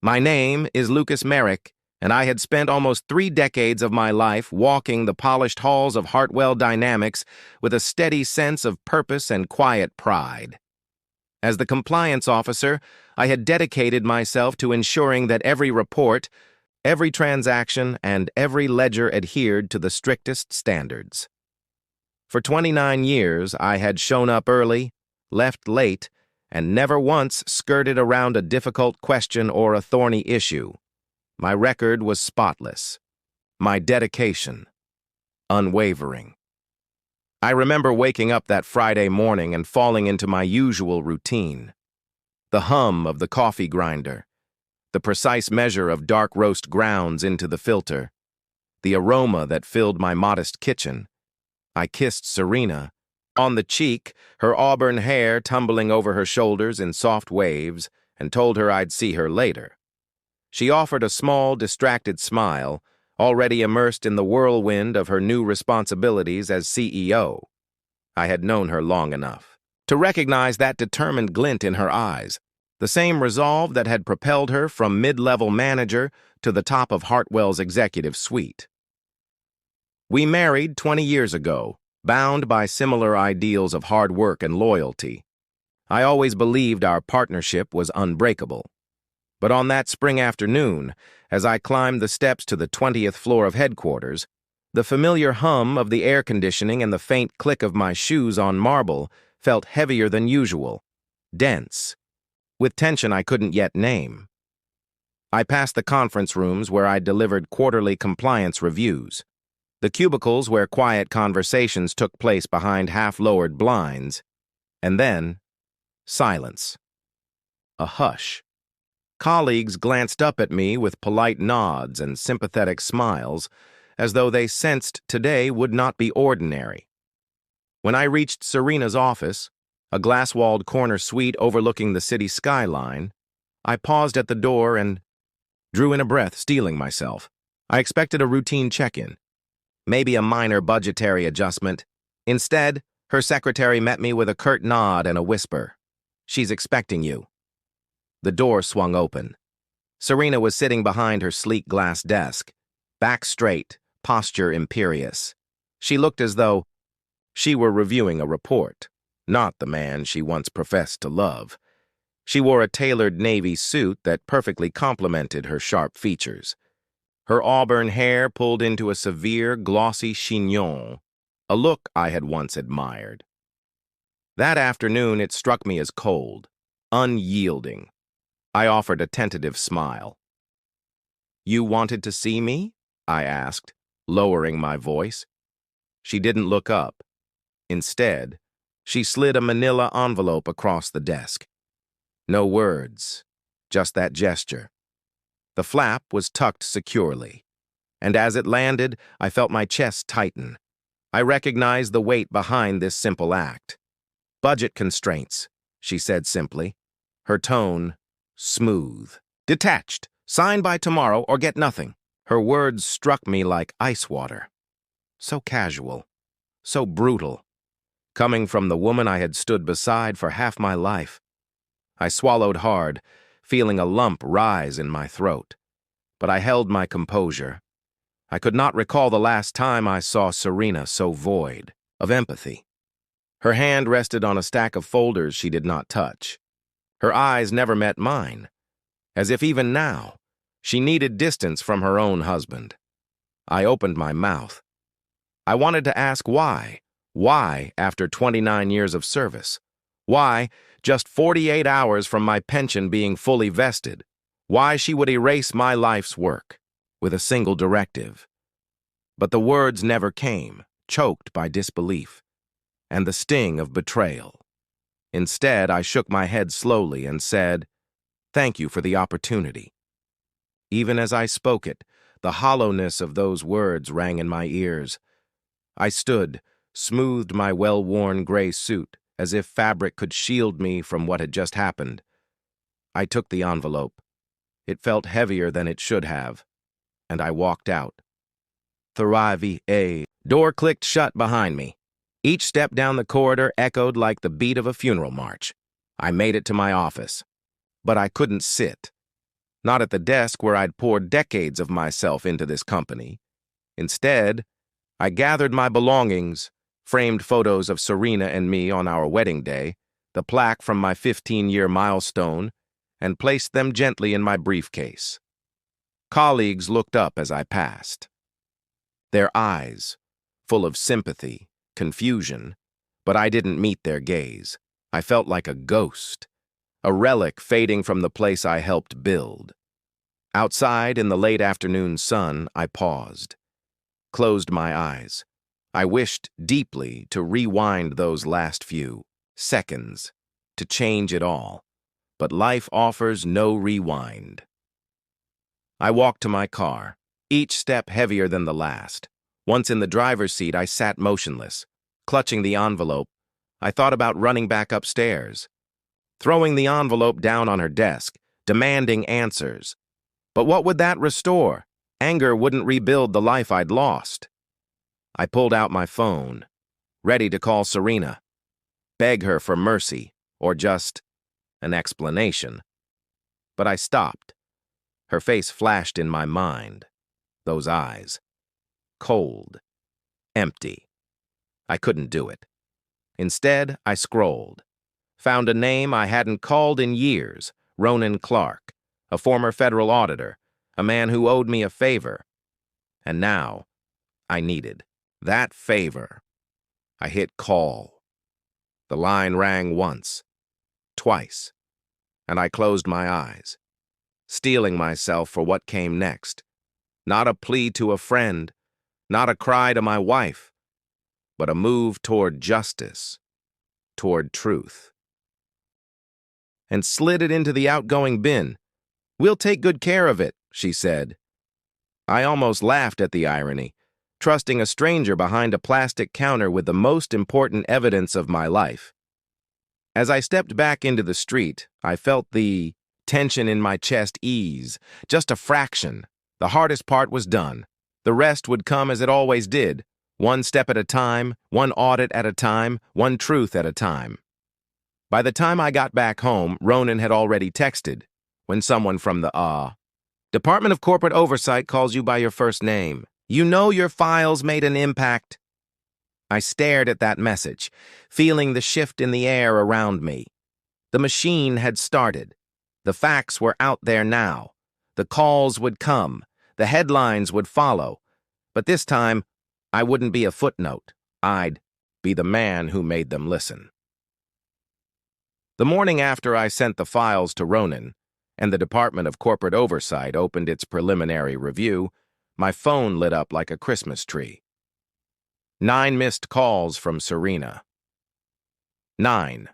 My name is Lucas Merrick, and I had spent almost 3 decades of my life walking the polished halls of Hartwell Dynamics with a steady sense of purpose and quiet pride. As the compliance officer, I had dedicated myself to ensuring that every report, every transaction, and every ledger adhered to the strictest standards. For 29 years, I had shown up early, left late, and never once skirted around a difficult question or a thorny issue. My record was spotless. My dedication, unwavering. I remember waking up that Friday morning and falling into my usual routine. The hum of the coffee grinder, the precise measure of dark roast grounds into the filter, the aroma that filled my modest kitchen. I kissed Serena on the cheek, her auburn hair tumbling over her shoulders in soft waves, and told her I'd see her later. She offered a small, distracted smile, already immersed in the whirlwind of her new responsibilities as CEO. I had known her long enough to recognize that determined glint in her eyes, the same resolve that had propelled her from mid-level manager to the top of Hartwell's executive suite. We married 20 years ago, bound by similar ideals of hard work and loyalty. I always believed our partnership was unbreakable. But on that spring afternoon, as I climbed the steps to the 20th floor of headquarters, the familiar hum of the air conditioning and the faint click of my shoes on marble felt heavier than usual, dense, with tension I couldn't yet name. I passed the conference rooms where I delivered quarterly compliance reviews, the cubicles where quiet conversations took place behind half-lowered blinds, and then silence. A hush. Colleagues glanced up at me with polite nods and sympathetic smiles, as though they sensed today would not be ordinary. When I reached Serena's office, a glass-walled corner suite overlooking the city skyline, I paused at the door and drew in a breath, steeling myself. I expected a routine check-in, maybe a minor budgetary adjustment. Instead, her secretary met me with a curt nod and a whisper. "She's expecting you." The door swung open. Serena was sitting behind her sleek glass desk, back straight, posture imperious. She looked as though she were reviewing a report, not the man she once professed to love. She wore a tailored navy suit that perfectly complemented her sharp features. Her auburn hair pulled into a severe, glossy chignon, a look I had once admired. That afternoon it struck me as cold, unyielding. I offered a tentative smile. "You wanted to see me?" I asked, lowering my voice. She didn't look up. Instead, she slid a manila envelope across the desk. No words, just that gesture. The flap was tucked securely, and as it landed, I felt my chest tighten. I recognized the weight behind this simple act. "Budget constraints," she said simply, her tone smooth. "Detached. Sign by tomorrow or get nothing." Her words struck me like ice water. So casual, so brutal, coming from the woman I had stood beside for half my life. I swallowed hard, feeling a lump rise in my throat. But I held my composure. I could not recall the last time I saw Serena so void of empathy. Her hand rested on a stack of folders she did not touch. Her eyes never met mine, as if even now she needed distance from her own husband. I opened my mouth. I wanted to ask why. Why, after 29 years of service? Why, just 48 hours from my pension being fully vested? Why she would erase my life's work with a single directive? But the words never came, choked by disbelief and the sting of betrayal. Instead, I shook my head slowly and said, "Thank you for the opportunity." Even as I spoke it, the hollowness of those words rang in my ears. I stood, smoothed my well-worn gray suit, as if fabric could shield me from what had just happened. I took the envelope. It felt heavier than it should have, and I walked out. Thrive a door clicked shut behind me. Each step down the corridor echoed like the beat of a funeral march. I made it to my office, but I couldn't sit. Not at the desk where I'd poured decades of myself into this company. Instead, I gathered my belongings, framed photos of Serena and me on our wedding day, the plaque from my 15-year milestone, and placed them gently in my briefcase. Colleagues looked up as I passed. Their eyes, full of sympathy, confusion, but I didn't meet their gaze. I felt like a ghost, a relic fading from the place I helped build. Outside in the late afternoon sun, I paused, closed my eyes. I wished deeply to rewind those last few seconds, to change it all, but life offers no rewind. I walked to my car, each step heavier than the last. Once in the driver's seat, I sat motionless, clutching the envelope. I thought about running back upstairs, throwing the envelope down on her desk, demanding answers. But what would that restore? Anger wouldn't rebuild the life I'd lost. I pulled out my phone, ready to call Serena, beg her for mercy, or just an explanation. But I stopped. Her face flashed in my mind. Those eyes. Cold. Empty. I couldn't do it. Instead, I scrolled. Found a name I hadn't called in years, Ronan Clark, a former federal auditor, a man who owed me a favor. And now, I needed that favor. I hit call. The line rang once, twice, and I closed my eyes, steeling myself for what came next. Not a plea to a friend, not a cry to my wife, but a move toward justice, toward truth. And slid it into the outgoing bin. "We'll take good care of it," she said. I almost laughed at the irony, trusting a stranger behind a plastic counter with the most important evidence of my life. As I stepped back into the street, I felt the tension in my chest ease, just a fraction. The hardest part was done. The rest would come as it always did, one step at a time, one audit at a time, one truth at a time. By the time I got back home, Ronan had already texted, when someone from the Department of Corporate Oversight calls you by your first name. You know your files made an impact. I stared at that message, feeling the shift in the air around me. The machine had started. The facts were out there now. The calls would come. The headlines would follow. But this time, I wouldn't be a footnote. I'd be the man who made them listen. The morning after I sent the files to Ronan, and the Department of Corporate Oversight opened its preliminary review, my phone lit up like a Christmas tree. 9 missed calls from Serena. 9.